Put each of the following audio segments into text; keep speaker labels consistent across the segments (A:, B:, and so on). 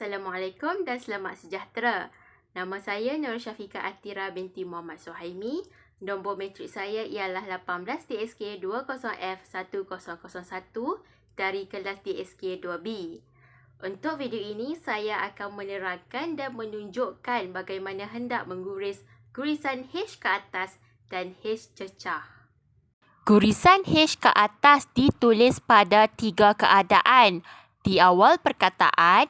A: Assalamualaikum dan selamat sejahtera. Nama saya Nur Syafiqah Atira binti Muhammad Suhaimi. Nombor matrik saya ialah 18 TSK 20F1001 dari kelas TSK 2B. Untuk video ini, saya akan menerangkan dan menunjukkan bagaimana hendak mengguris gurisan H ke atas dan H cecah. Gurisan H ke atas ditulis pada 3 keadaan. Di awal perkataan,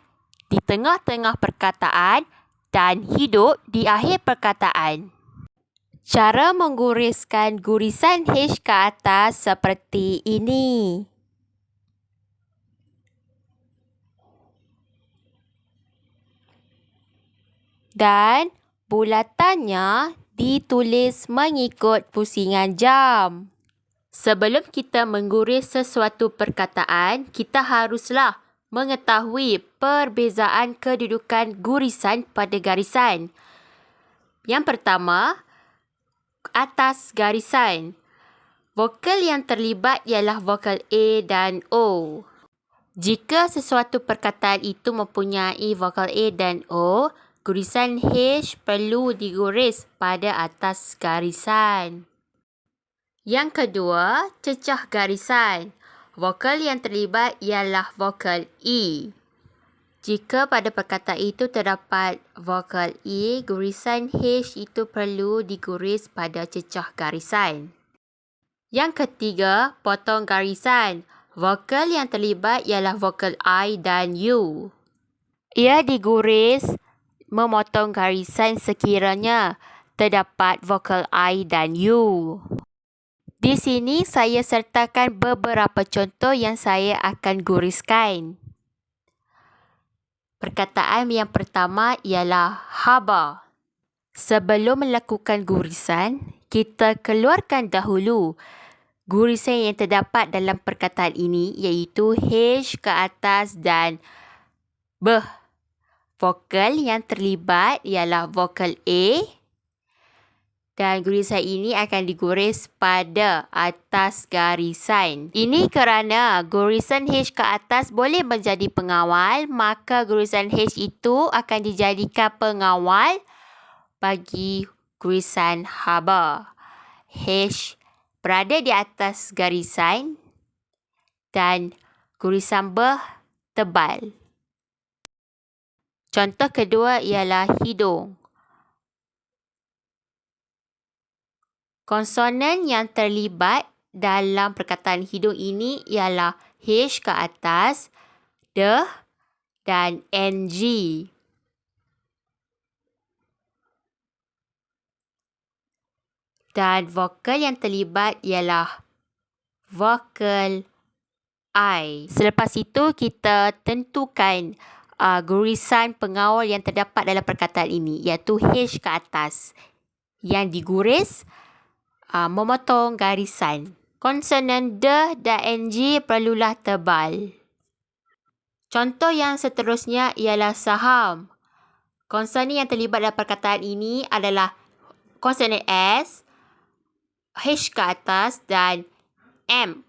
A: di tengah-tengah perkataan dan hidup di akhir perkataan. Cara mengguriskan gurisan H ke atas seperti ini. Dan bulatannya ditulis mengikut pusingan jam. Sebelum kita mengguris sesuatu perkataan, kita haruslah mengetahui perbezaan kedudukan gurisan pada garisan. Yang pertama, atas garisan. Vokal yang terlibat ialah vokal A dan O. Jika sesuatu perkataan itu mempunyai vokal A dan O, gurisan H perlu diguris pada atas garisan. Yang kedua, cecah garisan. Vokal yang terlibat ialah vokal E. Jika pada perkataan itu terdapat vokal E, gurisan H itu perlu diguris pada cecah garisan. Yang ketiga, potong garisan. Vokal yang terlibat ialah vokal I dan U. Ia diguris memotong garisan sekiranya terdapat vokal I dan U. Di sini saya sertakan beberapa contoh yang saya akan guriskan. Perkataan yang pertama ialah haba. Sebelum melakukan gurisan, kita keluarkan dahulu gurisan yang terdapat dalam perkataan ini, iaitu H ke atas dan B. Vokal yang terlibat ialah vokal A. Dan gurisan ini akan diguris pada atas garisan. Ini kerana gurisan H ke atas boleh menjadi pengawal, maka gurisan H itu akan dijadikan pengawal bagi gurisan haba. H berada di atas garisan dan gurisan B tebal. Contoh kedua ialah hidung. Konsonan yang terlibat dalam perkataan hidung ini ialah H ke atas, D dan NG. Dan vokal yang terlibat ialah vokal I. Selepas itu, kita tentukan gurisan pengawal yang terdapat dalam perkataan ini, iaitu H ke atas, yang diguris memotong garisan. Konsonan D dan NG perlulah tebal. Contoh yang seterusnya ialah saham. Konsonan yang terlibat dalam perkataan ini adalah konsonan S, H ke atas dan M.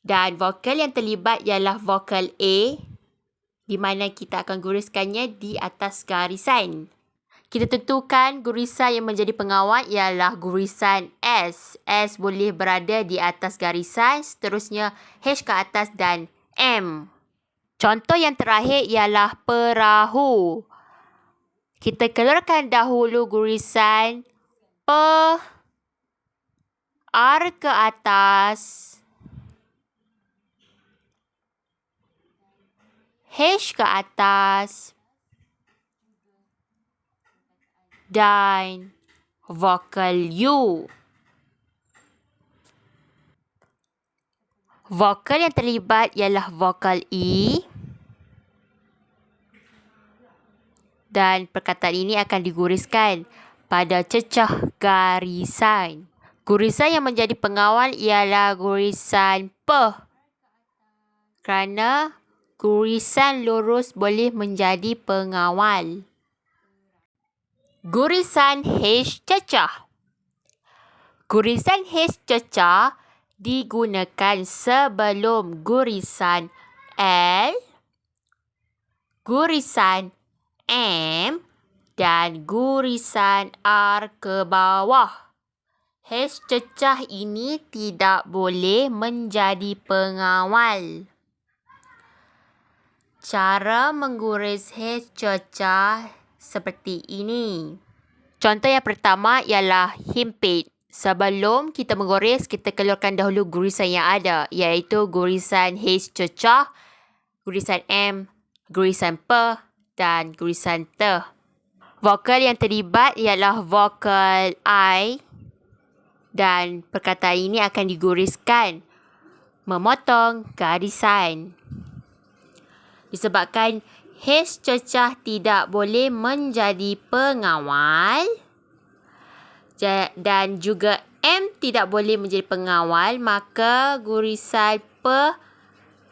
A: Dan vokal yang terlibat ialah vokal A, di mana kita akan guriskannya di atas garisan. Kita tentukan gurisan yang menjadi pengawal ialah gurisan S. S boleh berada di atas garisan, seterusnya H ke atas dan M. Contoh yang terakhir ialah perahu. Kita keluarkan dahulu gurisan P, R ke atas, H ke atas, dan vokal U. Vokal yang terlibat ialah vokal E. Dan perkataan ini akan diguriskan pada cecah garisan. Gurisan yang menjadi pengawal ialah gurisan P. Kerana gurisan lurus boleh menjadi pengawal. Gurisan H cecah. Gurisan H cecah digunakan sebelum gurisan L, gurisan M dan gurisan R ke bawah. Hash cecah ini tidak boleh menjadi pengawal. Cara mengguris hash cecah seperti ini. Contoh yang pertama ialah himpit. Sebelum kita mengguris, kita keluarkan dahulu gurisan yang ada, iaitu gurisan hash cecah, gurisan M, gurisan P dan gurisan T. Vokal yang terlibat ialah vokal I dan perkataan ini akan diguriskan memotong garisan. Disebabkan hash cecah tidak boleh menjadi pengawal dan juga M tidak boleh menjadi pengawal, maka gurisan P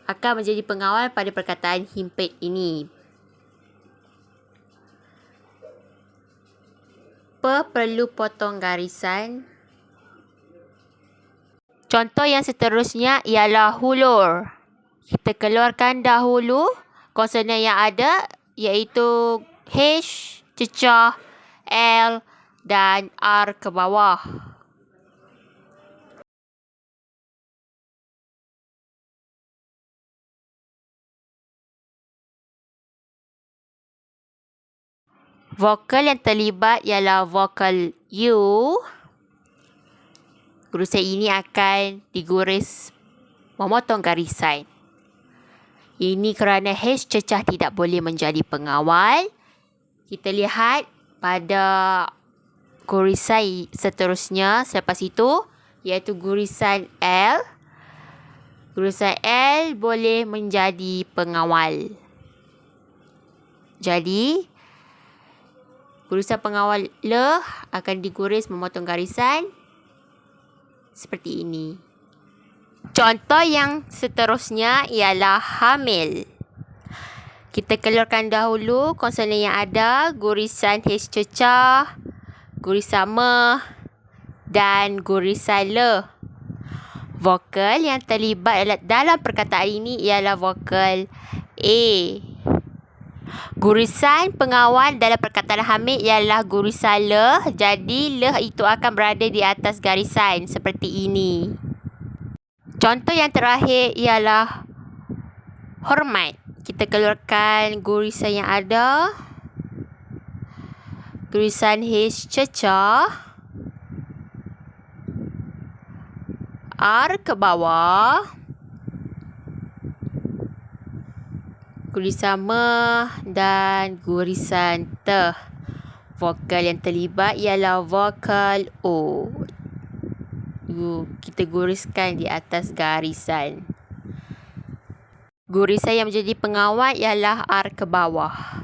A: akan menjadi pengawal pada perkataan himpit ini. P perlu potong garisan. Contoh yang seterusnya ialah hulur. Kita keluarkan dahulu konsonan yang ada, iaitu H, cecah, L dan R ke bawah. Vokal yang terlibat ialah vokal U. Gurisan ini akan diguris memotong garisan. Ini kerana hash cecah tidak boleh menjadi pengawal. Kita lihat pada gurisan seterusnya selepas itu, iaitu gurisan L. Gurisan L boleh menjadi pengawal. Jadi, gurisan pengawal L akan diguris memotong garisan seperti ini. Contoh yang seterusnya ialah hamil. Kita keluarkan dahulu konsonan yang ada, gurisan H cecah, gurisan M dan gurisan L. Vokal yang terlibat dalam perkataan ini ialah vokal A. Gurisan pengawal dalam perkataan hamil ialah gurisan L. Jadi, L itu akan berada di atas garisan seperti ini. Contoh yang terakhir ialah hormat. Kita keluarkan gurisan yang ada. Gurisan H cecah. R ke bawah. Gurisan M dan gurisan T. Vokal yang terlibat ialah vokal O. Kita guriskan di atas garisan. Gurisan yang menjadi pengawal ialah R ke bawah.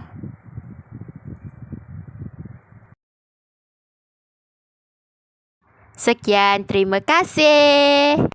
A: Sekian, terima kasih.